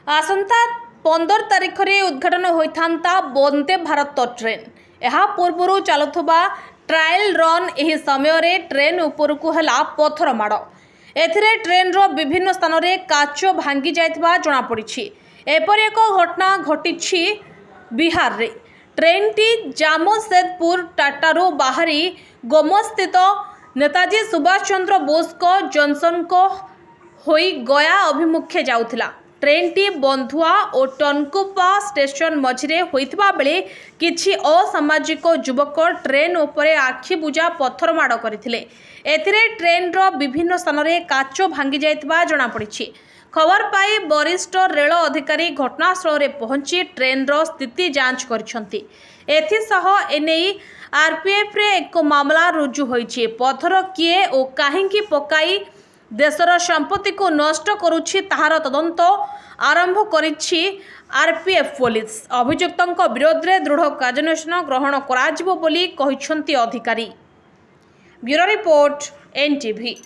आसंता 15 तारिख में उद्घाटन होता वंदे भारत ट्रेन। यह पूर्व चलुवा ट्रायल रन यह समय ट्रेन उपरकू है पत्थर माड़। एथिरे ट्रेन रो विभिन्न स्थान में काच भांगी जाइथिबा जणा पड़िछि। एपर एक घटना घटी बिहार रे। ट्रेन टी जामशेदपुर टाटारू बाहरी गोमस्थित नेताजी सुभाष चंद्र बोस को जंक्शन को होई गया अभिमुखे जाउथिला। ट्रेन टी बंधुआ और टनकुपा स्टेशन मझिरे होइथिबा बेले किछि असामाजिक युवक ट्रेन उपरे आखि बुझा पत्थर माड़ करथिले। एथिरे ट्रेन रो विभिन्न स्थान में काच भांगी जाइथिबा जणा पड़िछि। खबर पाई वरिष्ठ रेल अधिकारी घटनास्थल में पहुंची ट्रेन रो स्थिति जांच करिसंती। एथिसह एनेई आरपीएफ रे एक मामला रुजु होइछि। पत्थर किए और काहेकि पकाई देशर संपत्ति को नष्ट करुछि ताहार तदंत आरंभ करिछि आरपीएफ पुलिस। अभियुक्तों विरोध में दृढ़ कार्यानुष्ठान ग्रहण कराजिबो बोली कहिसंती अधिकारी। Bureau report NTV.